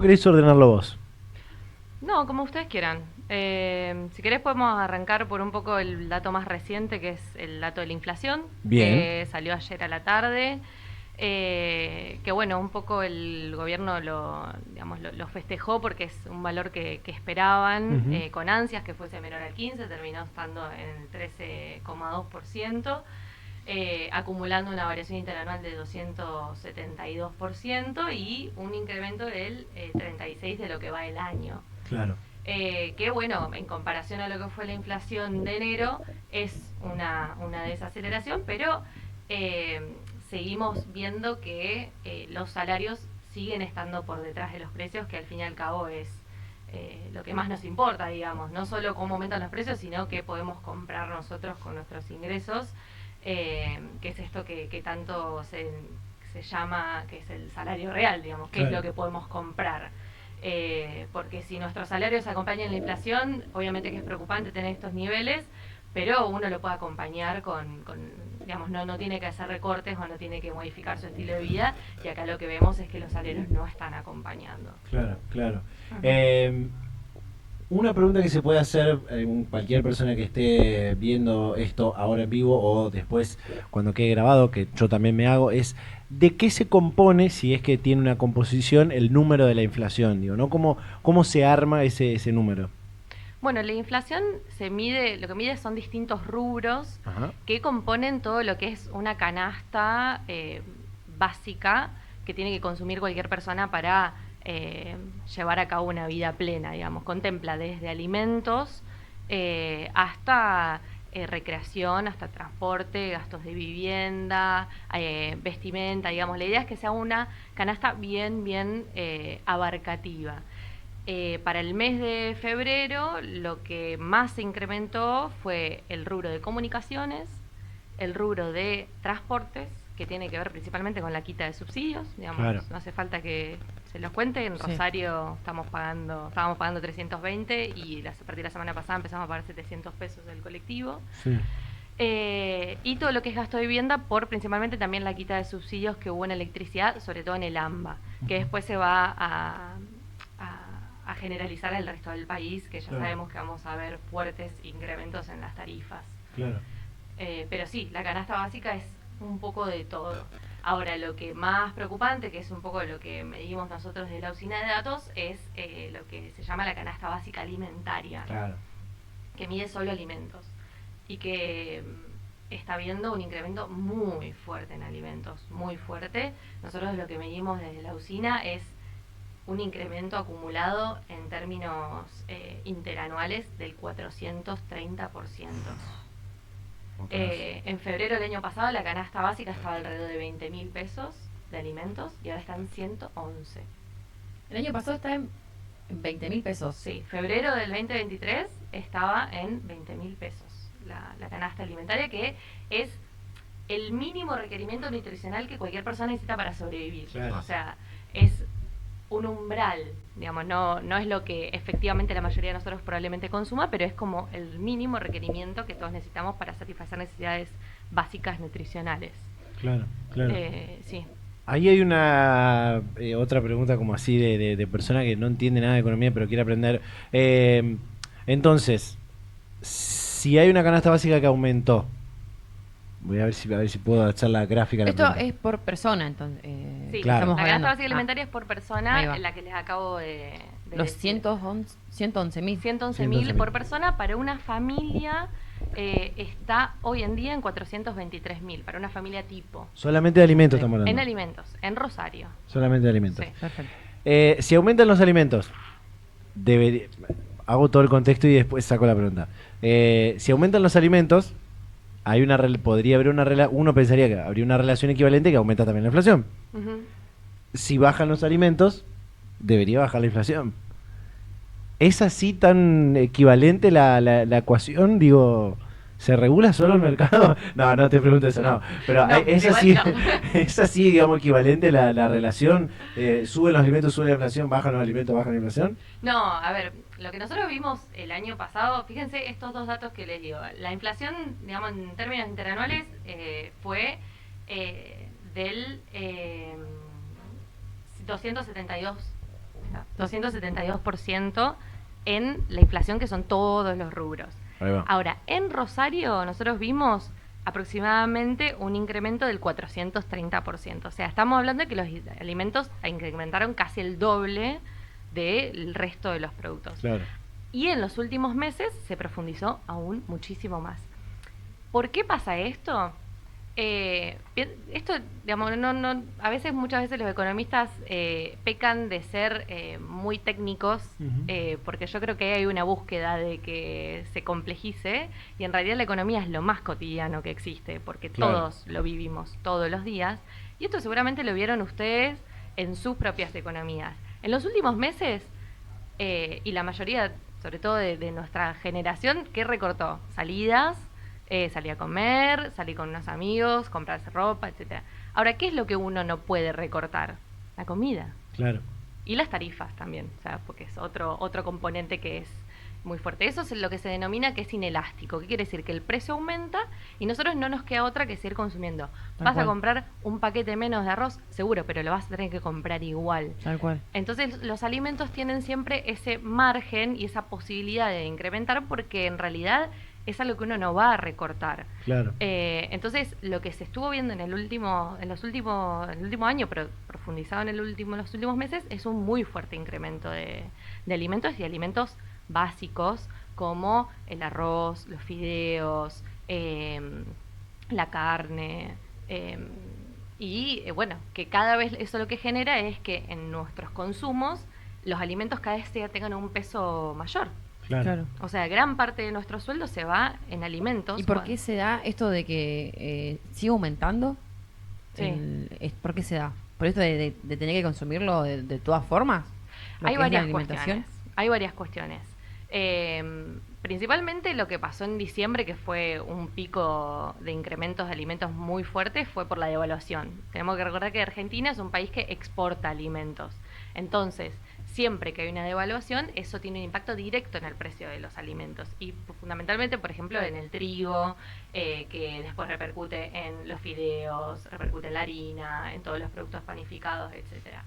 ¿Querés ordenarlo vos? No, como ustedes quieran. Si querés podemos arrancar por un poco el dato más reciente, que es el dato de la inflación, Bien. que salió ayer a la tarde. Que bueno, un poco el gobierno lo festejó porque es un valor que esperaban Ujú. con ansias que fuese menor al 15, terminó estando en el 13,2%, acumulando una variación interanual de 272% y un incremento del 36% de lo que va el año. Claro. Que bueno, en comparación a lo que fue la inflación de enero, es una desaceleración, pero eh, seguimos viendo que los salarios siguen estando por detrás de los precios, que al fin y al cabo es lo que más nos importa, digamos, no solo cómo aumentan los precios, sino qué podemos comprar nosotros con nuestros ingresos, que es esto que tanto se llama, que es el salario real, digamos, qué es lo Claro. que podemos comprar. Porque si nuestros salarios acompañan la inflación, obviamente que es preocupante tener estos niveles, pero uno lo puede acompañar digamos, no tiene que hacer recortes o no tiene que modificar su estilo de vida, y acá lo que vemos es que los salarios no están acompañando. Claro, claro. Ujú. Eh, una pregunta que se puede hacer cualquier persona que esté viendo esto ahora en vivo o después cuando quede grabado, que yo también me hago, es ¿de qué se compone, si es que tiene una composición, el número de la inflación? Digo, ¿no? ¿Cómo se arma ese número? Bueno, la inflación lo que mide son distintos rubros Ajá. que componen todo lo que es una canasta básica que tiene que consumir cualquier persona para llevar a cabo una vida plena, digamos. Contempla desde alimentos hasta recreación, hasta transporte, gastos de vivienda, vestimenta, digamos. La idea es que sea una canasta bien abarcativa. Para el mes de febrero lo que más se incrementó fue el rubro de comunicaciones, el rubro de transportes, que tiene que ver principalmente con la quita de subsidios, digamos, Claro. no hace falta que se los cuente, en Sí. Rosario estábamos pagando 320 y a partir de la semana pasada empezamos a pagar 700 pesos del colectivo. Sí. Y todo lo que es gasto de vivienda por principalmente también la quita de subsidios que hubo en electricidad, sobre todo en el AMBA, que después se va a generalizar al resto del país, que ya Claro. sabemos que vamos a ver fuertes incrementos en las tarifas. Claro. Pero sí, la canasta básica es un poco de todo. Ahora, lo que más preocupante, que es un poco lo que medimos nosotros de la usina de datos, es lo que se llama la canasta básica alimentaria, Claro. que mide solo alimentos y que está viendo un incremento muy fuerte en alimentos, muy fuerte. Nosotros lo que medimos desde la usina es un incremento acumulado en términos interanuales del 430%. Otras. En febrero del año pasado la canasta básica estaba alrededor de 20.000 pesos de alimentos y ahora están 111. El año pasado está en 20.000 pesos. Sí, febrero del 2023 estaba en 20.000 pesos la canasta alimentaria, que es el mínimo requerimiento nutricional que cualquier persona necesita para sobrevivir. Claro. O sea, es un umbral, digamos, no es lo que efectivamente la mayoría de nosotros probablemente consuma, pero es como el mínimo requerimiento que todos necesitamos para satisfacer necesidades básicas nutricionales. Claro, claro. Sí. Ahí hay una otra pregunta como así de persona que no entiende nada de economía pero quiere aprender. Eh, entonces, si hay una canasta básica que aumentó, voy a ver si puedo echar la gráfica a la Esto pregunta. es por persona, entonces, Sí, que Claro. estamos la canasta hablando. básica alimentaria es por Ahí persona, va. la que les acabo de Los decir. 111.000. 111.000 111.000. por persona. Para una familia está hoy en día en 423.000, para una familia tipo. Solamente de alimentos Ahí va. estamos En hablando. alimentos, en Rosario. Solamente de Sí. alimentos. Perfecto. Si aumentan los alimentos, debería, hago todo el contexto y después saco la pregunta. Si aumentan los alimentos, podría haber uno pensaría que habría una relación equivalente que aumenta también la inflación. Ujú. Si bajan los alimentos, debería bajar la inflación. ¿Es así tan equivalente la ecuación? Digo, ¿se regula solo el mercado? No, no te pregunto eso, no. Pero No, ¿es igual así, no. es así, digamos, equivalente la relación? ¿Suben los alimentos, sube la inflación, bajan los alimentos, baja la inflación? No, a ver, lo que nosotros vimos el año pasado, fíjense estos dos datos que les digo. La inflación, digamos, en términos interanuales, fue del 272 está, 272% en la inflación, que son todos los rubros. Ahí va. Ahora, en Rosario nosotros vimos aproximadamente un incremento del 430%. O sea, estamos hablando de que los alimentos incrementaron casi el doble del resto de los productos. Claro. Y en los últimos meses se profundizó aún muchísimo más. ¿Por qué pasa esto? Esto, digamos, a veces, muchas veces los economistas pecan de ser muy técnicos, porque yo creo que hay una búsqueda de que se complejice, y en realidad la economía es lo más cotidiano que existe, porque todos lo vivimos todos los días, y esto seguramente lo vieron ustedes en sus propias economías. En los últimos meses, y la mayoría, sobre todo de nuestra generación, ¿qué recortó? Salidas, salí a comer, salí con unos amigos, comprarse ropa, etcétera. Ahora, ¿qué es lo que uno no puede recortar? La comida. Claro. Y las tarifas también, o sea, porque es otro componente que es muy fuerte. Eso es lo que se denomina que es inelástico. ¿Qué quiere decir? Que el precio aumenta y nosotros no nos queda otra que seguir consumiendo. ¿Vas a comprar un paquete menos de arroz? Seguro, pero lo vas a tener que comprar igual. Tal cual. Entonces, los alimentos tienen siempre ese margen y esa posibilidad de incrementar, porque en realidad es algo que uno no va a recortar. Claro. Entonces, lo que se estuvo viendo en el último año, pero profundizado en los últimos meses, es un muy fuerte incremento de alimentos, y alimentos básicos como el arroz, los fideos, la carne, y bueno, que cada vez eso lo que genera es que en nuestros consumos los alimentos cada vez tengan un peso mayor. Claro. O sea, gran parte de nuestro sueldo se va en alimentos. ¿Y por qué se da esto de que sigue aumentando? Sí. ¿Por qué se da? ¿Por esto de tener que consumirlo de todas formas? Hay varias cuestiones. Principalmente lo que pasó en diciembre, que fue un pico de incrementos de alimentos muy fuerte, fue por la devaluación. Tenemos que recordar que Argentina es un país que exporta alimentos. Entonces, siempre que hay una devaluación, eso tiene un impacto directo en el precio de los alimentos. Y fundamentalmente, por ejemplo, en el trigo, que después repercute en los fideos, repercute en la harina, en todos los productos panificados, etcétera.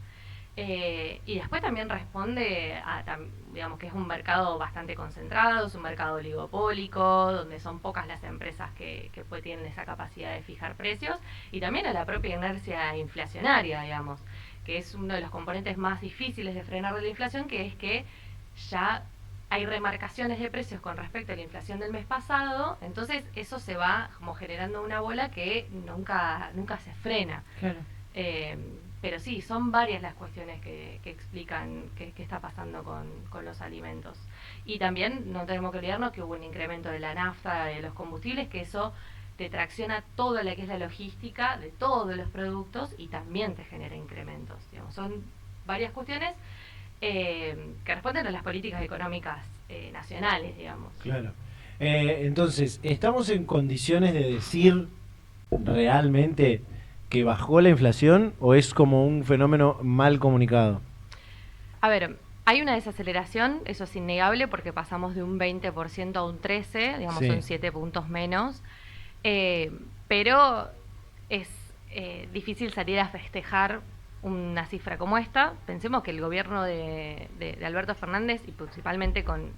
Y después también responde a, digamos, que es un mercado bastante concentrado, es un mercado oligopólico, donde son pocas las empresas que pues tienen esa capacidad de fijar precios, y también a la propia inercia inflacionaria, digamos, que es uno de los componentes más difíciles de frenar de la inflación, que es que ya hay remarcaciones de precios con respecto a la inflación del mes pasado, entonces eso se va como generando una bola que nunca se frena. Claro. Pero sí, son varias las cuestiones que explican qué está pasando con los alimentos. Y también no tenemos que olvidarnos que hubo un incremento de la nafta, de los combustibles, que eso te tracciona toda la que es la logística de todos los productos y también te genera incrementos. Digamos, son varias cuestiones que responden a las políticas económicas nacionales, digamos. Claro. Entonces, ¿estamos en condiciones de decir realmente que bajó la inflación, o es como un fenómeno mal comunicado? A ver, hay una desaceleración, eso es innegable, porque pasamos de un 20% a un 13%, digamos, Sí. son 7 puntos menos. Pero es difícil salir a festejar una cifra como esta. Pensemos que el gobierno de Alberto Fernández, y principalmente con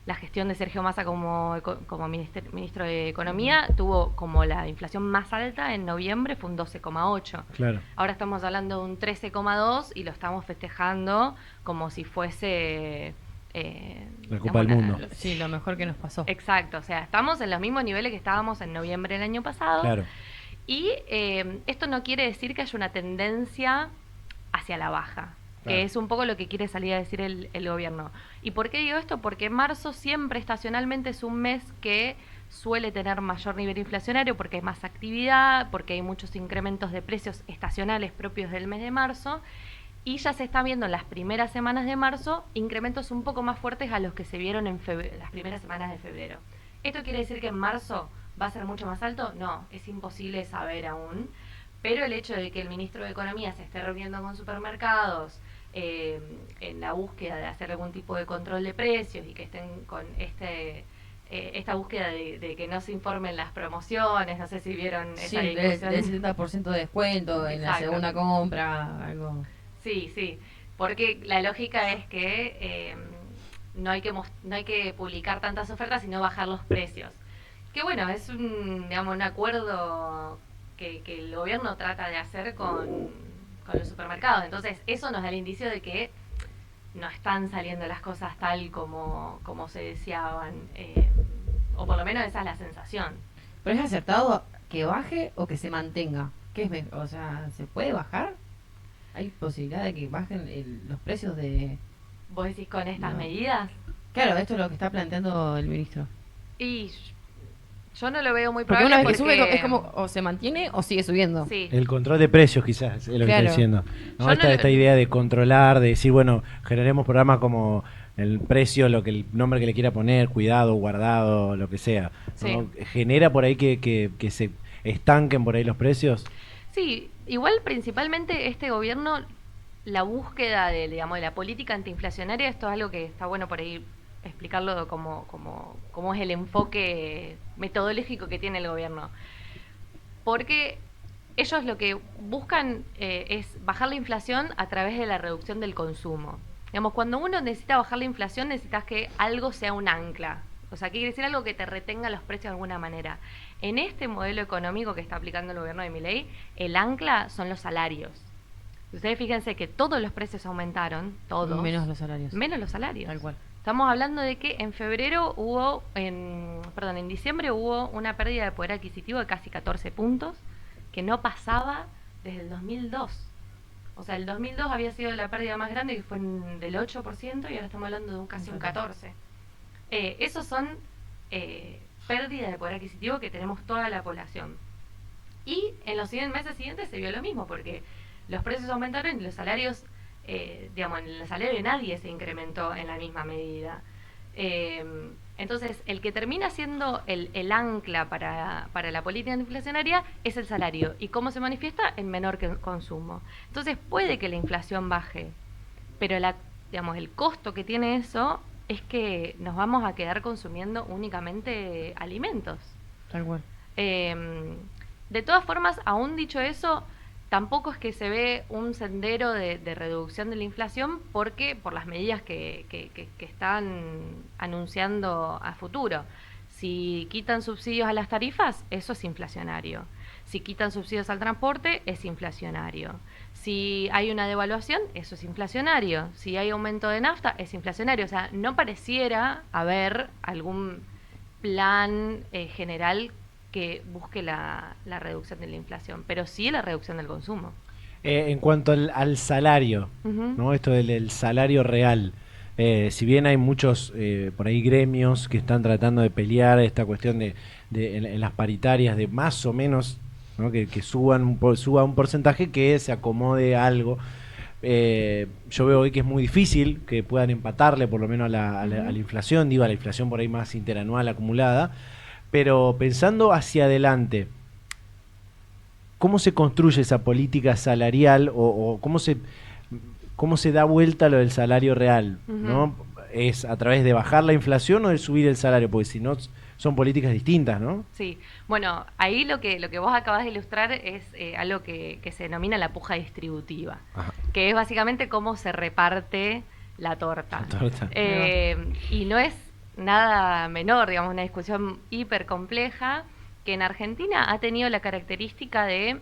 la gestión de Sergio Massa como ministro de Economía, tuvo como la inflación más alta en noviembre, fue un 12,8. Claro. Ahora estamos hablando de un 13,2 y lo estamos festejando como si fuese La Copa del Mundo. Sí, lo mejor que nos pasó. Exacto, o sea, estamos en los mismos niveles que estábamos en noviembre del año pasado. Claro. Y esto no quiere decir que haya una tendencia hacia la baja, Claro. que es un poco lo que quiere salir a decir el gobierno. ¿Y por qué digo esto? Porque marzo siempre estacionalmente es un mes que suele tener mayor nivel inflacionario, porque hay más actividad, porque hay muchos incrementos de precios estacionales propios del mes de marzo, y ya se está viendo en las primeras semanas de marzo incrementos un poco más fuertes a los que se vieron en las primeras semanas de febrero. ¿Esto quiere decir que en marzo va a ser mucho más alto? No, es imposible saber aún, pero el hecho de que el ministro de Economía se esté reuniendo con supermercados en la búsqueda de hacer algún tipo de control de precios y que estén con esta búsqueda de que no se informen las promociones, no sé si vieron Sí, esa discusión. del 70% de descuento en la Exacto. segunda compra, algo. Sí, Porque la lógica es que no hay que publicar tantas ofertas, sino bajar los precios. Que bueno, es un acuerdo que el gobierno trata de hacer con los supermercados. Entonces, eso nos da el indicio de que no están saliendo las cosas tal como se deseaban. O por lo menos esa es la sensación. ¿Pero es acertado que baje o que se mantenga? ¿Qué es mejor? O sea, ¿se puede bajar? ¿Hay posibilidad de que bajen los precios de...? ¿Vos decís con estas No. medidas? Claro, esto es lo que está planteando el ministro. Y yo no lo veo muy Porque probable una vez que porque... sube es como o se mantiene o sigue subiendo. Sí. El control de precios quizás es lo que Claro. está diciendo. ¿No? Yo Esta, no- esta idea de controlar, de decir, bueno, generemos programas como el precio, lo que el nombre que le quiera poner, cuidado, guardado, lo que sea. ¿No? Sí. ¿Genera por ahí que se estanquen por ahí los precios? Sí, igual principalmente este gobierno, la búsqueda de la política antiinflacionaria, esto es algo que está bueno por ahí explicarlo como es el enfoque metodológico que tiene el gobierno. Porque ellos lo que buscan es bajar la inflación a través de la reducción del consumo. Digamos, cuando uno necesita bajar la inflación, necesitas que algo sea un ancla. O sea, quiere decir algo que te retenga los precios de alguna manera. En este modelo económico que está aplicando el gobierno de Milei, el ancla son los salarios. Ustedes fíjense que todos los precios aumentaron, todos. Menos los salarios. Menos los salarios. Tal cual. Estamos hablando de que en en diciembre hubo una pérdida de poder adquisitivo de casi 14 puntos, que no pasaba desde el 2002. O sea, el 2002 había sido la pérdida más grande, que fue del 8%, y ahora estamos hablando de casi un 14%. Esos son pérdidas de poder adquisitivo que tenemos toda la población. Y en los meses siguientes se vio lo mismo, porque los precios aumentaron y los salarios, en el salario de nadie se incrementó en la misma medida. Entonces, el que termina siendo el ancla para la política inflacionaria es el salario. ¿Y cómo se manifiesta? En menor consumo. Entonces, puede que la inflación baje, pero el costo que tiene eso es que nos vamos a quedar consumiendo únicamente alimentos. Tal cual. De todas formas, aún dicho eso, tampoco es que se ve un sendero de reducción de la inflación porque por las medidas que están anunciando a futuro. Si quitan subsidios a las tarifas, eso es inflacionario. Si quitan subsidios al transporte, es inflacionario. Si hay una devaluación, eso es inflacionario. Si hay aumento de nafta, es inflacionario. O sea, no pareciera haber algún plan general que busque la reducción de la inflación, pero sí la reducción del consumo. En cuanto al salario, Ujú. ¿no? Esto del salario real, si bien hay muchos por ahí gremios que están tratando de pelear esta cuestión en las paritarias de más o menos, ¿no? que suba un porcentaje que se acomode a algo. Yo veo hoy que es muy difícil que puedan empatarle por lo menos a la inflación, digo, a la inflación por ahí más interanual acumulada. Pero pensando hacia adelante, ¿cómo se construye esa política salarial o cómo se da vuelta lo del salario real? ¿No? ¿Es a través de bajar la inflación o de subir el salario? Porque si no, son políticas distintas, ¿no? Sí, bueno, ahí lo que vos acabas de ilustrar es algo que se denomina la puja distributiva, Ajá. que es básicamente cómo se reparte la torta. La torta. Y no es nada menor, digamos, una discusión hiper compleja que en Argentina ha tenido la característica de...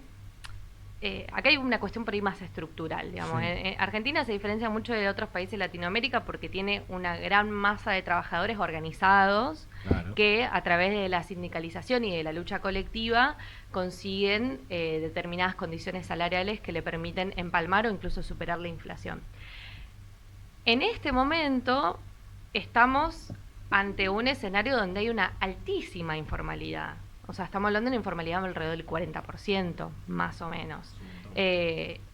acá hay una cuestión por ahí más estructural, digamos. Sí. Argentina se diferencia mucho de otros países de Latinoamérica porque tiene una gran masa de trabajadores organizados, Claro. que a través de la sindicalización y de la lucha colectiva consiguen determinadas condiciones salariales que le permiten empalmar o incluso superar la inflación. En este momento estamos ante un escenario donde hay una altísima informalidad. O sea, estamos hablando de una informalidad alrededor del 40%, más o menos.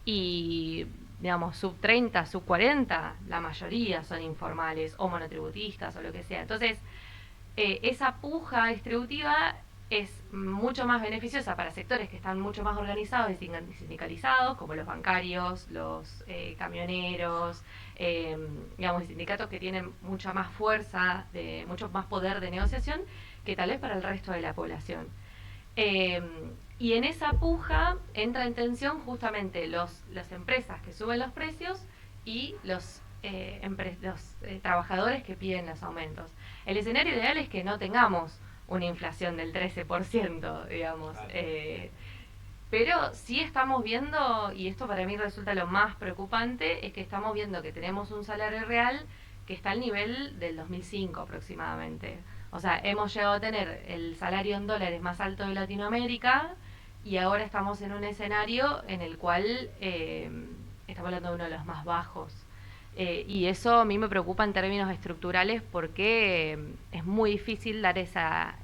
Y, digamos, sub 30, sub 40, la mayoría son informales o monotributistas o lo que sea. Entonces, esa puja distributiva es mucho más beneficiosa para sectores que están mucho más organizados y sindicalizados, como los bancarios, los camioneros, digamos, sindicatos que tienen mucha más fuerza, mucho más poder de negociación que tal vez para el resto de la población. Y en esa puja entra en tensión justamente las empresas que suben los precios y los trabajadores que piden los aumentos. El escenario ideal es que no tengamos una inflación del 13%, digamos. Pero sí estamos viendo, y esto para mí resulta lo más preocupante, es que estamos viendo que tenemos un salario real que está al nivel del 2005 aproximadamente. O sea, hemos llegado a tener el salario en dólares más alto de Latinoamérica y ahora estamos en un escenario en el cual estamos hablando de uno de los más bajos. Y eso a mí me preocupa en términos estructurales porque es muy difícil dar esa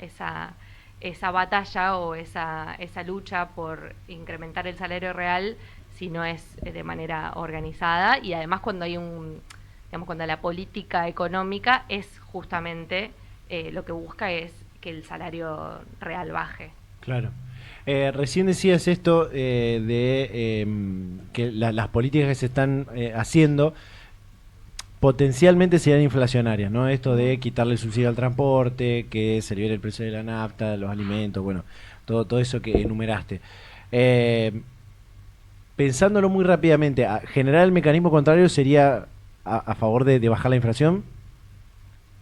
batalla o esa lucha por incrementar el salario real si no es de manera organizada, y además cuando hay cuando la política económica es justamente lo que busca es que el salario real baje. Claro. Recién decías esto que las políticas que se están haciendo potencialmente serían inflacionarias, ¿no? Esto de quitarle el subsidio al transporte, que se libere el precio de la nafta, los alimentos, bueno, todo eso que enumeraste. Pensándolo muy rápidamente, ¿generar el mecanismo contrario sería a favor de bajar la inflación?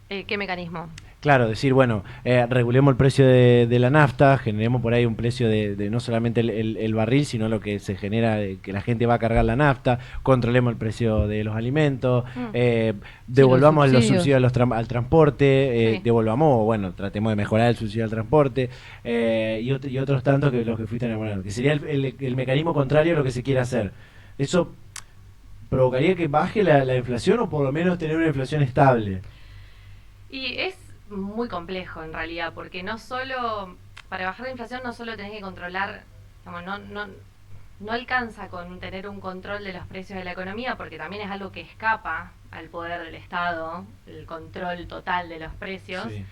¿Qué mecanismo? Claro, decir, bueno, regulemos el precio de la nafta, generemos por ahí un precio de no solamente el barril, sino lo que se genera, que la gente va a cargar la nafta, controlemos el precio de los alimentos, devolvamos los subsidios al transporte, Sí. devolvamos, bueno, tratemos de mejorar el subsidio al transporte, y otros tantos que los que fuiste enamorando, que sería el mecanismo contrario a lo que se quiere hacer. Eso provocaría que baje la inflación o por lo menos tener una inflación estable. Y es muy complejo en realidad, porque no solo, para bajar la inflación no solo tenés que controlar, digamos, no alcanza con tener un control de los precios de la economía, porque también es algo que escapa al poder del Estado, el control total de los precios, Sí.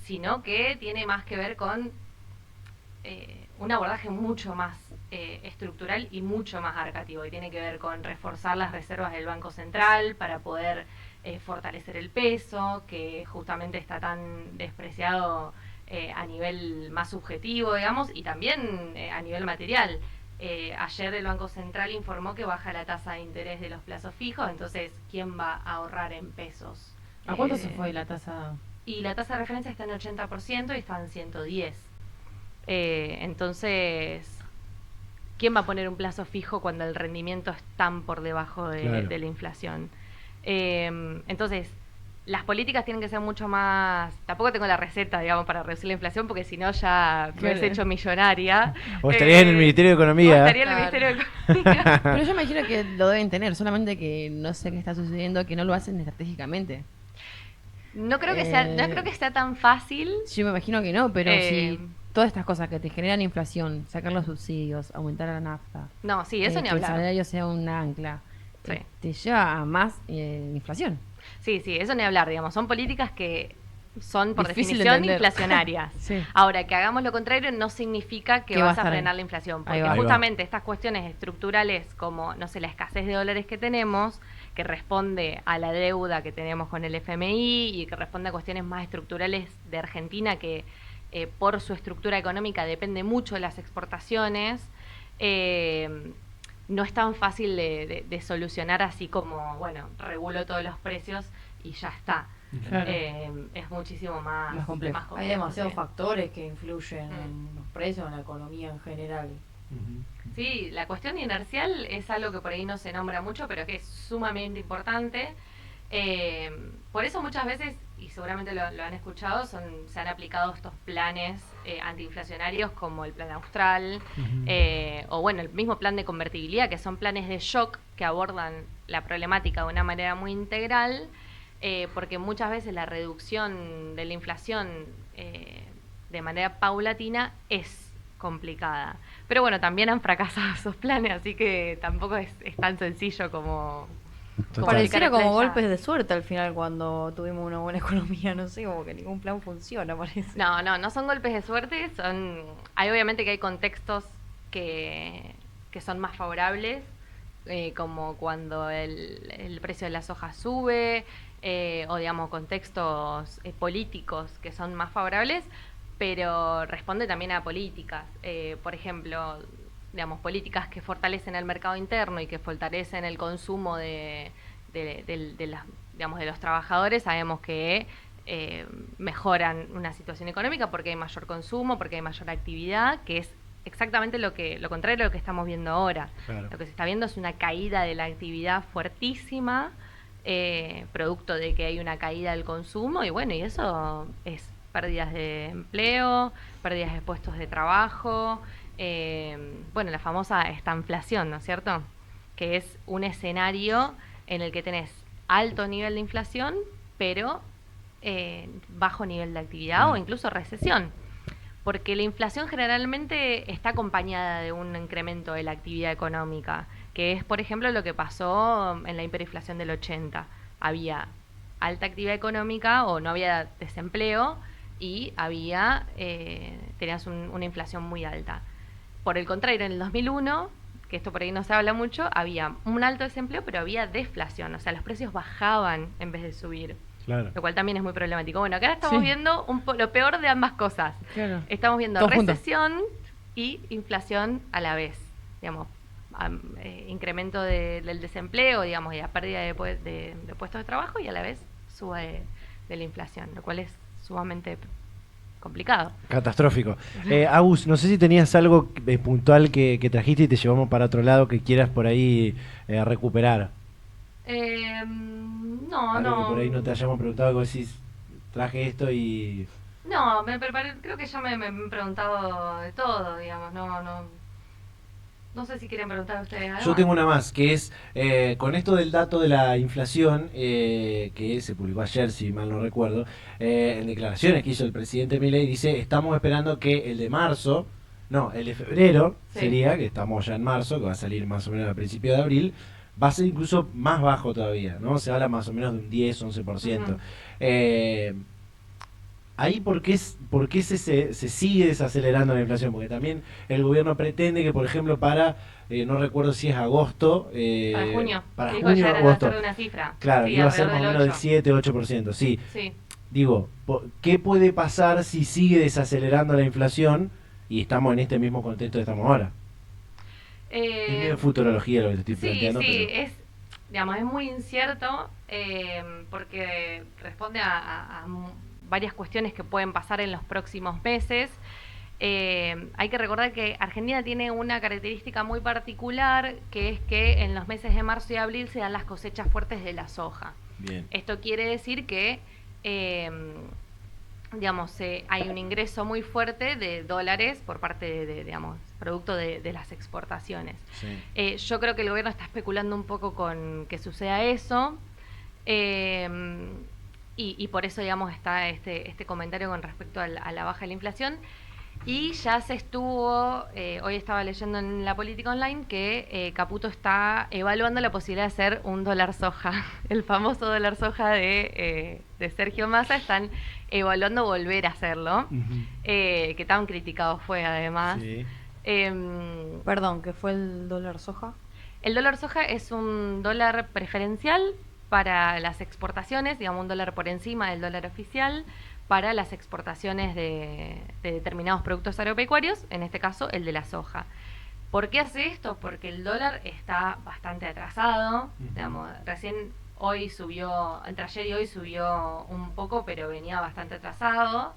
Sino que tiene más que ver con un abordaje mucho más estructural y mucho más arcativo, y tiene que ver con reforzar las reservas del Banco Central para poder fortalecer el peso, que justamente está tan despreciado a nivel más subjetivo, digamos, y también a nivel material. Ayer el Banco Central informó que baja la tasa de interés de los plazos fijos, entonces, ¿quién va a ahorrar en pesos? ¿A cuánto se fue la tasa? Y la tasa de referencia está en 80% y está en 110. Entonces, ¿quién va a poner un plazo fijo cuando el rendimiento es tan por debajo de la inflación? Entonces, las políticas tienen que ser mucho más... Tampoco tengo la receta, digamos, para reducir la inflación, porque si no ya me hubiese hecho millonaria. O estarías en el Ministerio de Economía. O estaría en el Ministerio de Economía. Pero yo imagino que lo deben tener, solamente que no sé qué está sucediendo, que no lo hacen estratégicamente. No creo que sea tan fácil. Yo me imagino que no, pero si todas estas cosas que te generan inflación, sacar los subsidios, aumentar la nafta, No, sí, eso ni que el hablar. salario sea un ancla, Sí. te lleva a más inflación. Sí, eso ni hablar, digamos. Son políticas que son, por Difícil de definición, entender. inflacionarias. Sí. Ahora, que hagamos lo contrario no significa que Que va a vas a estar frenar ahí. la inflación. Ahí Porque va. justamente estas cuestiones estructurales, como, no sé, la escasez de dólares que tenemos, que responde a la deuda que tenemos con el FMI y que responde a cuestiones más estructurales de Argentina, que por su estructura económica depende mucho de las exportaciones, no es tan fácil de solucionar así como, bueno, regulo todos los precios y ya está. Claro. Es muchísimo más, Más complejo. Hay demasiados sí. factores que influyen en los precios, en la economía en general. Sí, la cuestión inercial es algo que por ahí no se nombra mucho, pero que es sumamente importante. Por eso muchas veces, y seguramente lo han escuchado, se han aplicado estos planes antiinflacionarios como el plan austral, o bueno, el mismo plan de convertibilidad, que son planes de shock que abordan la problemática de una manera muy integral, porque muchas veces la reducción de la inflación de manera paulatina es complicada. Pero bueno, también han fracasado esos planes, así que tampoco es tan sencillo como... Pareciera como caracterizar. golpes de suerte al final cuando tuvimos una buena economía, no sé, como que ningún plan funciona, parece. No son golpes de suerte, hay obviamente que hay contextos que son más favorables, como cuando el precio de la soja sube, o digamos contextos políticos que son más favorables, pero responde también a políticas. Por ejemplo, digamos, políticas que fortalecen el mercado interno y que fortalecen el consumo digamos, de los trabajadores, sabemos que mejoran una situación económica porque hay mayor consumo, porque hay mayor actividad, que es exactamente lo contrario de lo que estamos viendo ahora. Claro. Lo que se está viendo es una caída de la actividad fuertísima, producto de que hay una caída del consumo, y bueno, y eso es pérdidas de empleo, pérdidas de puestos de trabajo, bueno, la famosa estanflación, ¿no es cierto? Que es un escenario en el que tenés alto nivel de inflación, pero bajo nivel de actividad o incluso recesión. Porque la inflación generalmente está acompañada de un incremento de la actividad económica, que es, por ejemplo, lo que pasó en la hiperinflación del 80. Había alta actividad económica o no había desempleo y tenías una inflación muy alta. Por el contrario, en el 2001, que esto por ahí no se habla mucho, había un alto desempleo, pero había deflación, o sea, los precios bajaban en vez de subir. Claro. Lo cual también es muy problemático. Bueno, acá estamos viendo lo peor de ambas cosas. Claro. Estamos viendo Todo junto. recesión y inflación a la vez. Digamos, incremento del desempleo, digamos, y la pérdida de puestos de trabajo, y a la vez suba de la inflación, lo cual es sumamente complicado. Catastrófico. Agus, no sé si tenías algo puntual que trajiste y te llevamos para otro lado que quieras por ahí recuperar. No, Algo no. que por ahí no te hayamos preguntado, que decís, traje esto y... No, me preparé, creo que ya me han preguntado de todo, digamos, no sé si quieren preguntar ustedes algo. Yo tengo una más, que es, con esto del dato de la inflación, que se publicó ayer, si mal no recuerdo, en declaraciones que hizo el presidente Milei, dice, estamos esperando que el de marzo, no, el de febrero, Sí. sería, que estamos ya en marzo, que va a salir más o menos a principios de abril, va a ser incluso más bajo todavía, ¿no? Se habla más o menos de un 10-11%. Ujú. Ahí, ¿por qué se sigue desacelerando la inflación? Porque también el gobierno pretende que, por ejemplo, no recuerdo si es agosto... Para junio. Para Dijo junio, ayer a agosto. hacer una cifra. Claro, Sí, que iba a ser más o alrededor menos del 7-8%, sí. Sí. Digo, ¿qué puede pasar si sigue desacelerando la inflación y estamos en este mismo contexto que estamos ahora? Es medio futurología lo que te estoy planteando, sí, pero... digamos, es muy incierto porque responde a varias cuestiones que pueden pasar en los próximos meses. Hay que recordar que Argentina tiene una característica muy particular, que es que en los meses de marzo y abril se dan las cosechas fuertes de la soja. Bien. Esto quiere decir que digamos, hay un ingreso muy fuerte de dólares por parte digamos, producto de las exportaciones. Sí. Yo creo que el gobierno está especulando un poco con que suceda eso, y por eso, digamos, está este comentario con respecto a la baja de la inflación. Y ya se estuvo, hoy estaba leyendo en la Política Online que Caputo está evaluando la posibilidad de hacer un dólar soja, el famoso dólar soja de Sergio Massa. Están evaluando volver a hacerlo, que tan criticado fue además. Sí. Perdón, ¿qué fue el dólar soja? El dólar soja es un dólar preferencial para las exportaciones, digamos, un dólar por encima del dólar oficial, para las exportaciones de determinados productos agropecuarios, en este caso el de la soja. ¿Por qué hace esto? Porque el dólar está bastante atrasado, digamos, recién hoy subió, entre ayer y hoy subió un poco, pero venía bastante atrasado,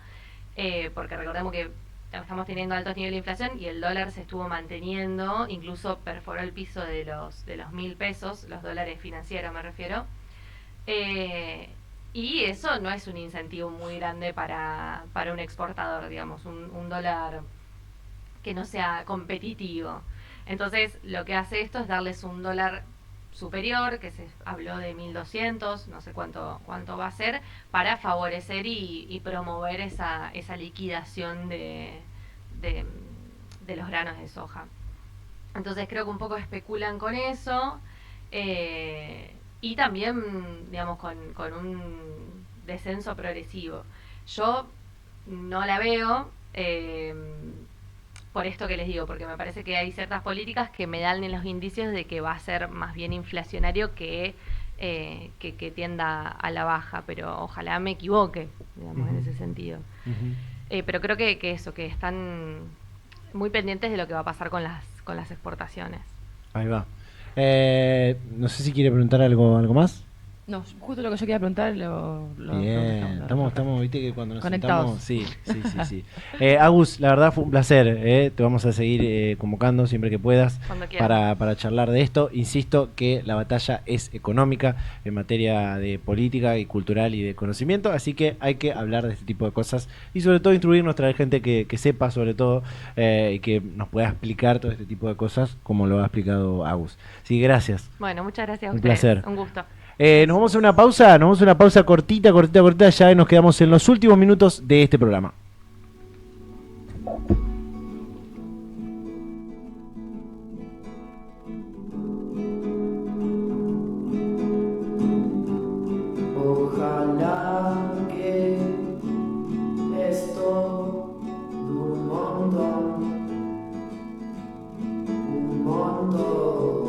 porque recordemos que estamos teniendo altos niveles de inflación y el dólar se estuvo manteniendo, incluso perforó el piso de los 1.000 pesos, los dólares financieros me refiero. Y eso no es un incentivo muy grande para un exportador, digamos, un dólar que no sea competitivo. Entonces, lo que hace esto es darles un dólar superior, que se habló de 1.200, no sé cuánto va a ser, para favorecer y promover esa liquidación de los granos de soja. Entonces, creo que un poco especulan con eso. Y también, digamos, con un descenso progresivo. Yo no la veo, por esto que les digo, porque me parece que hay ciertas políticas que me dan los indicios de que va a ser más bien inflacionario que tienda a la baja, pero ojalá me equivoque, digamos, en ese sentido. Pero creo que eso, que están muy pendientes de lo que va a pasar con las con las exportaciones. Ahí va. No sé si quiere preguntar algo más. No, justo lo que yo quería preguntar Bien, estamos, viste que cuando nos conectados. sentamos, sí. Agus, la verdad fue un placer, te vamos a seguir convocando siempre que puedas Cuando quieras. para charlar de esto. Insisto que la batalla es económica en materia de política y cultural y de conocimiento, así que hay que hablar de este tipo de cosas y sobre todo instruirnos, traer gente que sepa sobre todo y que nos pueda explicar todo este tipo de cosas como lo ha explicado Agus. Sí, gracias. Bueno, muchas gracias a Un ustedes. placer. Un gusto. Nos vamos a una pausa cortita, ya nos quedamos en los últimos minutos de este programa. Ojalá que esto dure un montón,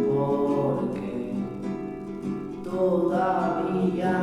porque todavía